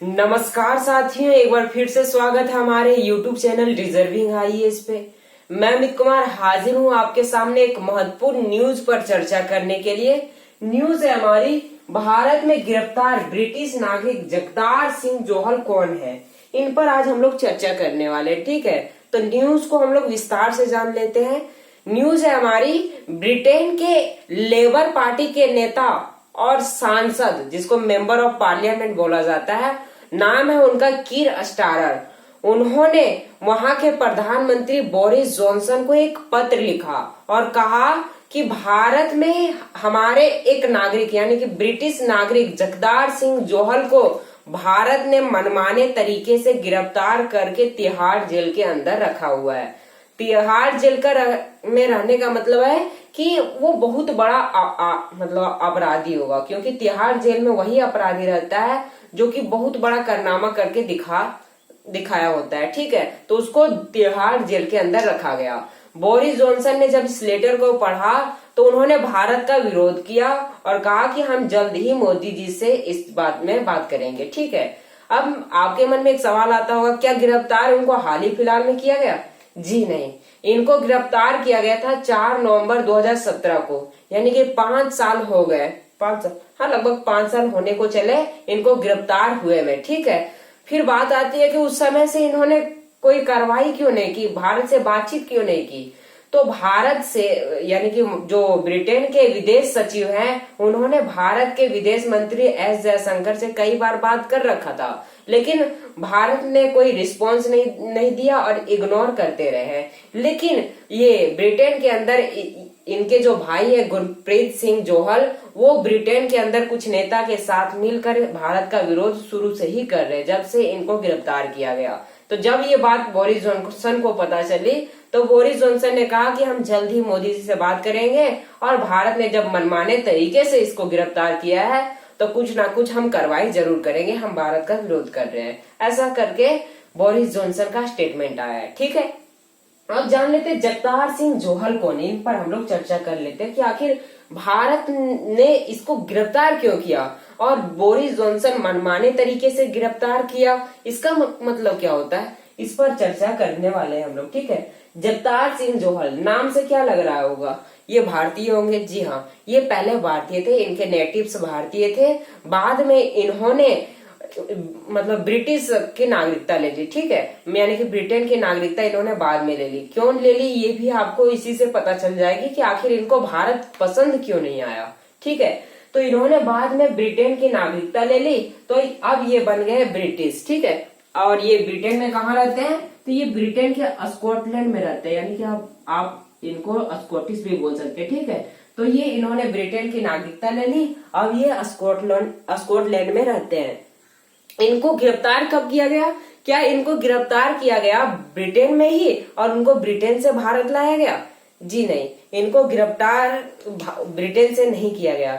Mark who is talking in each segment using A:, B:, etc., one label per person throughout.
A: नमस्कार साथियों, एक बार फिर से स्वागत है हमारे YouTube चैनल डिजर्विंग आईएएस पे। मैं अमित कुमार हाजिर हूँ आपके सामने एक महत्वपूर्ण न्यूज पर चर्चा करने के लिए। न्यूज है हमारी, भारत में गिरफ्तार ब्रिटिश नागरिक जगतार सिंह जोहल कौन है, इन पर आज हम लोग चर्चा करने वाले हैं। ठीक है, तो न्यूज को हम लोग विस्तार से जान लेते हैं। न्यूज है हमारी, ब्रिटेन के लेबर पार्टी के नेता और सांसद, जिसको मेंबर ऑफ पार्लियामेंट बोला जाता है, नाम है उनका कीर स्टारर। उन्होंने वहां के प्रधानमंत्री बोरिस जॉनसन को एक पत्र लिखा और कहा कि भारत में हमारे एक नागरिक यानी कि ब्रिटिश नागरिक जगतार सिंह जोहल को भारत ने मनमाने तरीके से गिरफ्तार करके तिहाड़ जेल के अंदर रखा हुआ है। तिहाड़ जेल में रहने का मतलब है कि वो बहुत बड़ा मतलब अपराधी होगा, क्योंकि तिहाड़ जेल में वही अपराधी रहता है जो कि बहुत बड़ा कारनामा करके दिखाया होता है। ठीक है, तो उसको तिहाड़ जेल के अंदर रखा गया। बोरिस जॉनसन ने जब इस लेटर को पढ़ा तो उन्होंने भारत का विरोध किया और कहा कि हम जल्द ही मोदी जी से इस बात में बात करेंगे। ठीक है, अब आपके मन में एक सवाल आता होगा, क्या गिरफ्तार उनको हाल ही फिलहाल में किया गया? जी नहीं, इनको गिरफ्तार किया गया था 4 नवंबर 2017 को, यानी कि 5 साल हो गए। 5 साल, हाँ, लगभग 5 साल होने को चले इनको गिरफ्तार हुए में। ठीक है, फिर बात आती है कि उस समय से इन्होंने कोई कार्रवाई क्यों नहीं की, भारत से बातचीत क्यों नहीं की? तो भारत से यानी कि जो ब्रिटेन के विदेश सचिव हैं, उन्होंने भारत के विदेश मंत्री एस जयशंकर से कई बार बात कर रखा था, लेकिन भारत ने कोई रिस्पांस नहीं दिया और इग्नोर करते रहे हैं। लेकिन ये ब्रिटेन के अंदर इनके जो भाई है गुरप्रीत सिंह जोहल, वो ब्रिटेन के अंदर कुछ नेता के साथ मिलकर भारत का विरोध शुरू से ही कर रहे, जब से इनको गिरफ्तार किया गया। तो जब ये बात बोरिस जॉनसन को पता चली तो बोरिस जॉनसन ने कहा कि हम जल्द ही मोदी जी से बात करेंगे, और भारत ने जब मनमाने तरीके से इसको गिरफ्तार किया है तो कुछ ना कुछ हम कार्रवाई जरूर करेंगे, हम भारत का विरोध कर रहे हैं, ऐसा करके बोरिस जॉनसन का स्टेटमेंट आया है। ठीक है, अब जान लेते जगतार सिंह जोहल कौन है, इन पर हम लोग चर्चा कर लेते हैं कि आखिर भारत ने इसको गिरफ्तार क्यों किया और बोरिस जॉनसन मनमाने तरीके से गिरफ्तार किया, इसका मतलब क्या होता है, इस पर चर्चा करने वाले हैं हम लोग। ठीक है, जगतार सिंह जोहल नाम से क्या लग रहा होगा, ये भारतीय होंगे? जी हाँ, ये पहले भारतीय थे, इनके नेटिव्स भारतीय थे, बाद में इन्होंने मतलब ब्रिटिश की नागरिकता ले ली। ठीक है, यानी कि ब्रिटेन की नागरिकता इन्होंने बाद में ले ली। क्यों ले ली ये भी आपको इसी से पता चल जाएगी कि आखिर इनको भारत पसंद क्यों नहीं आया। ठीक है, तो इन्होंने बाद में ब्रिटेन की नागरिकता ले ली, तो अब ये बन गए ब्रिटिश। ठीक है, और ये ब्रिटेन में कहाँ रहते हैं, तो ये ब्रिटेन के स्कॉटलैंड में रहते हैं, यानी कि आप इनको स्कॉटिश भी बोल सकते हैं। ठीक है, तो ये इन्होंने ब्रिटेन की नागरिकता ले ली, अब ये स्कॉटलैंड में रहते हैं। इनको गिरफ्तार कब किया गया? क्या इनको गिरफ्तार किया गया ब्रिटेन में ही और उनको ब्रिटेन से भारत लाया गया? जी नहीं, इनको गिरफ्तार ब्रिटेन से नहीं किया गया।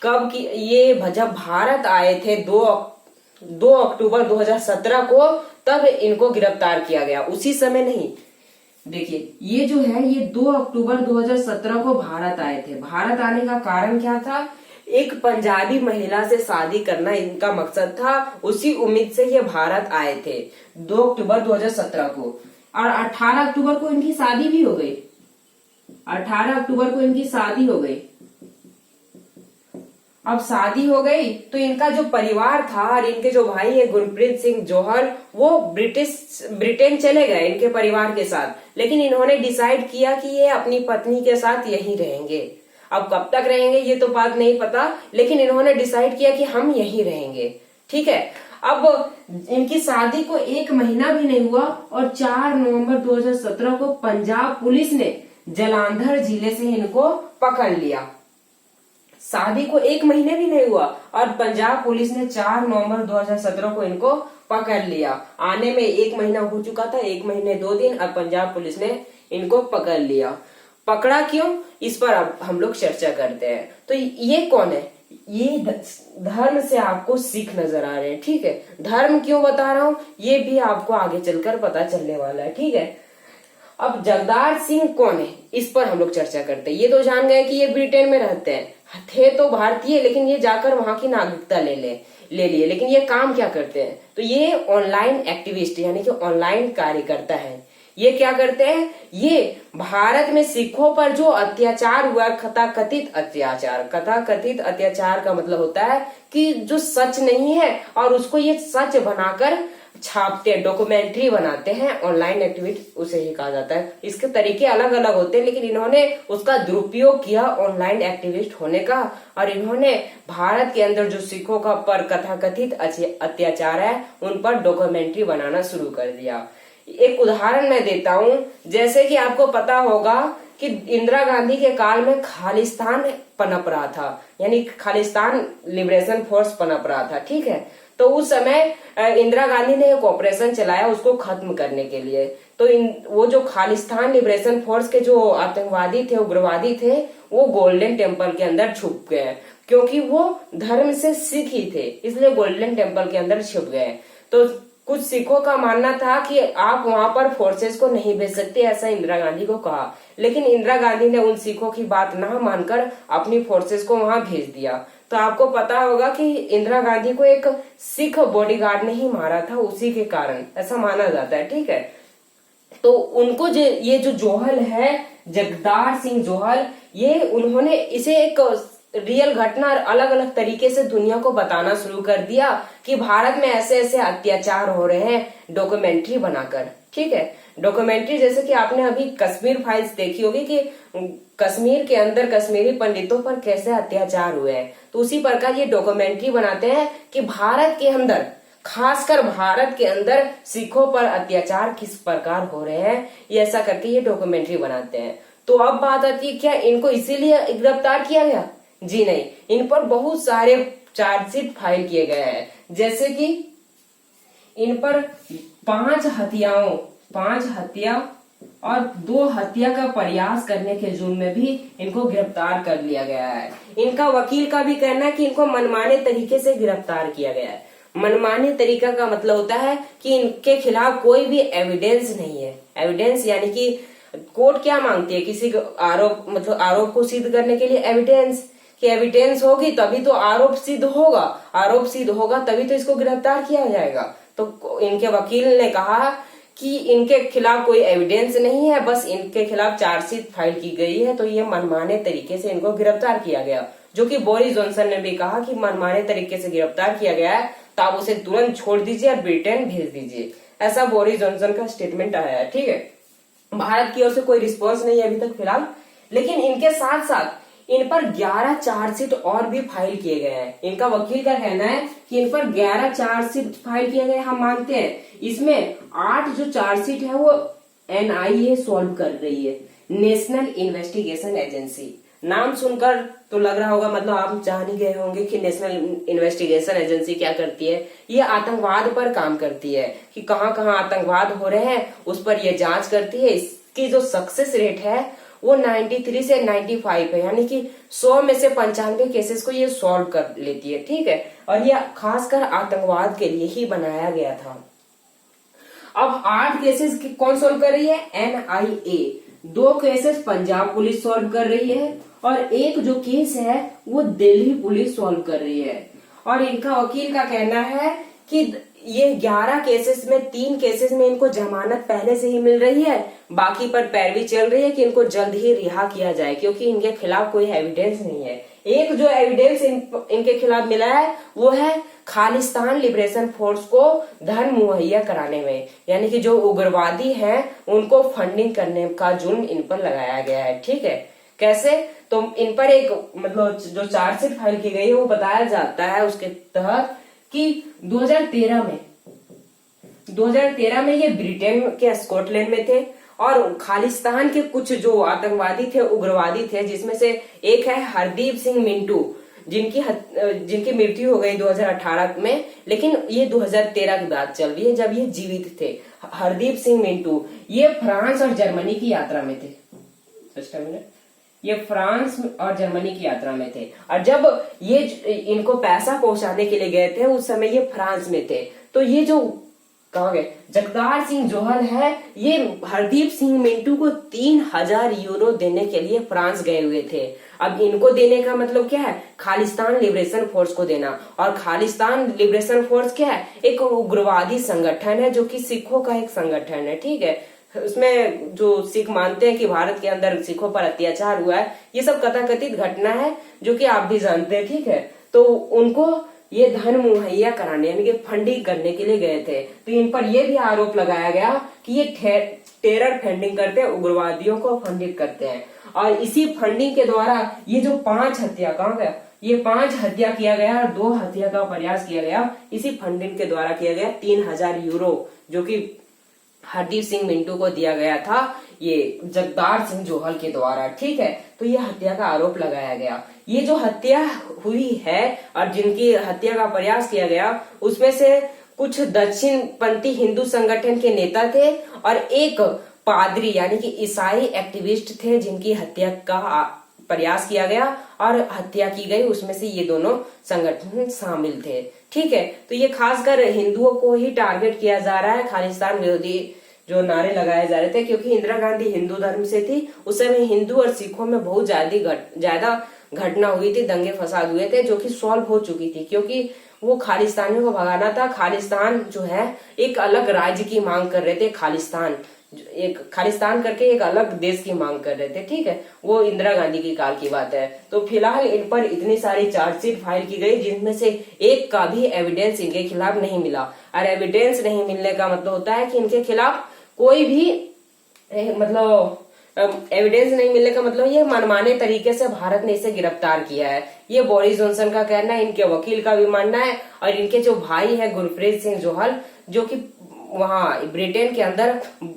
A: कब की? ये जब भारत आए थे 2 अक्टूबर 2017 को, तब इनको गिरफ्तार किया गया, उसी समय नहीं। देखिए, ये जो है ये 2 अक्टूबर 2017 को भारत आए थे। भारत आने का कारण क्या था? एक पंजाबी महिला से शादी करना इनका मकसद था, उसी उम्मीद से ये भारत आए थे 2 अक्टूबर 2017 को, और 18 अक्टूबर को इनकी शादी भी हो गई। 18 अक्टूबर को इनकी शादी हो गई। अब शादी हो गई तो इनका जो परिवार था और इनके जो भाई है गुरप्रीत सिंह जोहल, वो ब्रिटेन चले गए इनके परिवार के साथ, लेकिन इन्होंने डिसाइड किया कि ये अपनी पत्नी के साथ यहीं रहेंगे। अब कब तक रहेंगे ये तो बात नहीं पता, लेकिन इन्होंने डिसाइड किया कि हम यहीं रहेंगे। ठीक है, अब इनकी शादी को 1 महीना भी नहीं हुआ और 4 नवंबर 2017 को पंजाब पुलिस ने जालंधर जिले से इनको पकड़ लिया। शादी को 1 महीने भी नहीं हुआ और पंजाब पुलिस ने 4 नवंबर 2017 को इनको पकड़ लिया। आने में 1 महीना हो चुका था, 1 महीने 2 दिन, और पंजाब पुलिस ने इनको पकड़ लिया। पकड़ा क्यों, इस पर अब हम लोग चर्चा करते हैं। तो ये कौन है? ये धर्म से आपको सिख नजर आ रहे हैं। ठीक है, धर्म क्यों बता रहा हूं ये भी आपको आगे चलकर पता चलने वाला है। ठीक है, अब जगदार सिंह कौन है, इस पर हम लोग चर्चा करते हैं। ये तो जान गए कि ये ब्रिटेन में रहते हैं, थे तो भारतीय, लेकिन ये जाकर वहां की नागरिकता ले लिए। लेकिन ये काम क्या करते हैं, तो ये ऑनलाइन एक्टिविस्ट यानी कि ऑनलाइन कार्यकर्ता है। ये क्या करते हैं, ये भारत में सिखों पर जो अत्याचार हुआ, कथाकथित अत्याचार का मतलब होता है कि जो सच नहीं है और उसको ये सच बनाकर छापते हैं, डॉक्यूमेंट्री बनाते हैं। ऑनलाइन एक्टिविस्ट उसे ही कहा जाता है। इसके तरीके अलग अलग होते हैं, लेकिन इन्होंने उसका दुरुपयोग किया ऑनलाइन एक्टिविस्ट होने का, और इन्होंने भारत के अंदर जो सिखों का पर कथाकथित अत्याचार है उन पर डॉक्यूमेंट्री बनाना शुरू कर दिया। एक उदाहरण मैं देता हूं, जैसे कि आपको पता होगा कि इंदिरा गांधी के काल में खालिस्तान पनप रहा था, यानी खालिस्तान लिबरेशन फोर्स पनप रहा था, ठीक है। तो उस समय इंदिरा गांधी ने एक ऑपरेशन चलाया उसको खत्म करने के लिए। तो वो जो खालिस्तान लिबरेशन फोर्स के जो आतंकवादी थे, उग्रवादी थे, वो गोल्डन टेम्पल के अंदर छुप गए, क्योंकि वो धर्म से सिख ही थे, इसलिए गोल्डन टेम्पल के अंदर छुप गए। तो कुछ सिखों का मानना था कि आप वहां पर फोर्सेस को नहीं भेज सकते, ऐसा इंदिरा गांधी को कहा। लेकिन इंदिरा गांधी ने उन सिखों की बात ना मानकर अपनी फोर्सेस को वहां भेज दिया। तो आपको पता होगा कि इंदिरा गांधी को एक सिख बॉडीगार्ड ने ही मारा था, उसी के कारण ऐसा माना जाता है, ठीक है। तो उनको ये जो जोहल है, जगदार सिंह जोहल, ये उन्होंने इसे एक रियल घटना और अलग अलग तरीके से दुनिया को बताना शुरू कर दिया कि भारत में ऐसे ऐसे अत्याचार हो रहे हैं, डॉक्यूमेंट्री बनाकर, ठीक है। डॉक्यूमेंट्री जैसे कि आपने अभी कश्मीर फाइल्स देखी होगी कि कश्मीर के अंदर कश्मीरी पंडितों पर कैसे अत्याचार हुए हैं, तो उसी प्रकार ये डॉक्यूमेंट्री बनाते हैं कि भारत के अंदर, खासकर भारत के अंदर सिखों पर अत्याचार किस प्रकार हो रहे हैं, ये ऐसा करके ये डॉक्यूमेंट्री बनाते हैं। तो अब बात आती है, क्या इनको इसीलिए गिरफ्तार किया गया? जी नहीं, इन पर बहुत सारे चार्जशीट फाइल किए गए हैं। जैसे कि इन पर 5 हत्या और 2 हत्या का प्रयास करने के जुर्म में भी इनको गिरफ्तार कर लिया गया है। इनका वकील का भी कहना है कि इनको मनमाने तरीके से गिरफ्तार किया गया है। मनमाने तरीका का मतलब होता है कि इनके खिलाफ कोई भी एविडेंस नहीं है। एविडेंस यानी कि कोर्ट क्या मांगती है, किसी आरोप, मतलब आरोप को सिद्ध करने के लिए एविडेंस, कि एविडेंस होगी तभी तो आरोप सिद्ध होगा, आरोप सिद्ध होगा तभी तो इसको गिरफ्तार किया जाएगा। तो इनके वकील ने कहा कि इनके खिलाफ कोई एविडेंस नहीं है, बस इनके खिलाफ चार्जशीट फाइल की गई है, तो ये मनमाने तरीके से इनको गिरफ्तार किया गया। जो कि बोरिस जॉनसन ने भी कहा कि मनमाने तरीके से गिरफ्तार किया गया है, तो आप उसे तुरंत छोड़ दीजिए और ब्रिटेन भेज दीजिए, ऐसा बोरिस जॉनसन का स्टेटमेंट आया है, ठीक है। भारत की ओर से कोई रिस्पॉन्स नहीं है अभी तक फिलहाल, लेकिन इनके साथ साथ इन पर 11 चार्जशीट और भी फाइल किए गए हैं। इनका वकील का कहना है कि इन पर 11 चार्जशीट फाइल किए गए, हम मानते हैं। इसमें 8 जो चार्जशीट है वो NIA सॉल्व कर रही है, नेशनल इन्वेस्टिगेशन एजेंसी। नाम सुनकर तो लग रहा होगा, मतलब आप जान ही गए होंगे कि नेशनल इन्वेस्टिगेशन एजेंसी क्या करती है। ये आतंकवाद पर काम करती है कि कहाँ कहाँ आतंकवाद हो रहे हैं, उस पर ये जांच करती है। इसकी जो सक्सेस रेट है वो 93 से 95 है, यानी कि 100 में से 95 केसेस को ये सॉल्व कर लेती है, ठीक है। और ये खासकर आतंकवाद के लिए ही बनाया गया था। अब 8 केसेस कौन सॉल्व कर रही है? NIA। 2 cases Punjab police solve कर रही है और एक जो केस है वो दिल्ली पुलिस सॉल्व कर रही है। और इनका वकील का कहना है कि ये 11 केसेस में 3 केसेस में इनको जमानत पहले से ही मिल रही है, बाकी पर पैरवी चल रही है कि इनको जल्द ही रिहा किया जाए, क्योंकि इनके खिलाफ कोई एविडेंस नहीं है। एक जो एविडेंस इनके खिलाफ मिला है वो है खालिस्तान लिबरेशन फोर्स को धन मुहैया कराने में, यानी कि जो उग्रवादी हैं उनको फंडिंग करने का जुर्म इन पर लगाया गया है, ठीक है। कैसे? तो इन पर एक, मतलब जो चार्जशीट फाइल की गई है वो बताया जाता है उसके तहत कि 2013 में ये ब्रिटेन के स्कॉटलैंड में थे और खालिस्तान के कुछ जो आतंकवादी थे, उग्रवादी थे, जिसमें से एक है हरदीप सिंह मिंटू, जिनकी मृत्यु हो गई 2018 में, लेकिन ये 2013 की बात चल रही है जब ये जीवित थे। हरदीप सिंह मिंटू ये फ्रांस और जर्मनी की यात्रा में थे, ये फ्रांस और जर्मनी की यात्रा में थे, और जब ये इनको पैसा पहुंचाने के लिए गए थे उस समय ये फ्रांस में थे। तो ये जो कहाँ गए, जगतार सिंह जोहल है, ये हरदीप सिंह मिंटू को 3000 यूरो देने के लिए फ्रांस गए हुए थे। अब इनको देने का मतलब क्या है, खालिस्तान लिबरेशन फोर्स को देना। और खालिस्तान लिबरेशन फोर्स क्या है, एक उग्रवादी संगठन है जो कि सिखों का एक संगठन है, ठीक है। उसमें जो सिख मानते हैं कि भारत के अंदर सिखों पर अत्याचार हुआ है, ये सब कथाकथित घटना है जो कि आप भी जानते हैं, ठीक है। तो उनको ये धन मुहैया कराने यानी कि फंडिंग करने के लिए गए थे। तो इन पर यह भी आरोप लगाया गया कि ये टेरर फंडिंग करते हैं, उग्रवादियों को फंडित करते हैं। और इसी फंडिंग के द्वारा ये जो 5 हत्या, कहाँ गया, ये 5 हत्या किया गया और 2 हत्या का प्रयास किया गया, इसी फंडिंग के द्वारा किया गया। 3000 यूरो जो कि हरदीप सिंह मिंटू को दिया गया था ये जगतार सिंह जोहल के द्वारा, ठीक है। तो ये हत्या का आरोप लगाया गया। ये जो हत्या हुई है और जिनकी हत्या का प्रयास किया गया, उसमें से कुछ दक्षिणपंथी हिंदू संगठन के नेता थे और एक पादरी यानी कि ईसाई एक्टिविस्ट थे जिनकी हत्या का प्रयास किया गया और हत्या की गई। उसमें से ये दोनों संगठन शामिल थे, ठीक है। तो ये खासकर हिंदुओं को ही टारगेट किया जा रहा है, खालिस्तान विरोधी जो नारे लगाए जा रहे थे, क्योंकि इंदिरा गांधी हिंदू धर्म से थी। उस समय हिंदू और सिखों में बहुत ज्यादा घटना हुई थी, दंगे फसाद हुए थे जो कि सॉल्व हो चुकी थी, क्योंकि वो खालिस्तानियों को भगाना था। खालिस्तान जो है एक अलग राज्य की मांग कर रहे थे, खालिस्तान करके एक अलग देश की मांग कर रहे थे, ठीक है। वो इंदिरा गांधी की काल की बात है। तो फिलहाल इन पर इतनी सारी चार्जशीट फाइल की गई जिनमें से एक का भी एविडेंस इनके खिलाफ नहीं मिला। और एविडेंस नहीं मिलने का मतलब होता है कि इनके खिलाफ कोई भी मतलब एविडेंस नहीं मिलने का मतलब ये मनमाने तरीके से भारत ने इसे गिरफ्तार किया है। ये बोरिस जॉनसन का कहना है, इनके वकील का भी मानना है और इनके जो भाई है गुरप्रीत सिंह जोहल, जो कि वहां ब्रिटेन के अंदर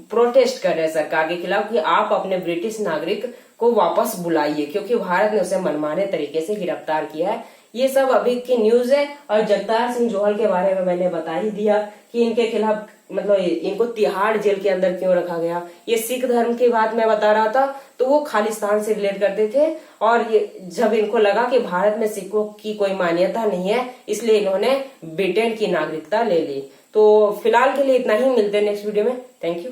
A: प्रोटेस्ट कर रहे हैं सरकार के खिलाफ कि आप अपने ब्रिटिश नागरिक को वापस बुलाइए, क्योंकि भारत ने उसे मनमाने तरीके से गिरफ्तार किया है। ये सब अभी की न्यूज है। और जगतार सिंह जोहल के बारे में मैंने बता ही दिया कि इनके खिलाफ मतलब इनको तिहाड़ जेल के अंदर क्यों रखा गया। ये सिख धर्म की बात मैं बता रहा था, तो वो खालिस्तान से रिलेट करते थे। और ये जब इनको लगा कि भारत में सिखों की कोई मान्यता नहीं है, इसलिए इन्होंने ब्रिटेन की नागरिकता ले ली। तो फिलहाल के लिए इतना ही, मिलते हैं नेक्स्ट वीडियो में। Thank you.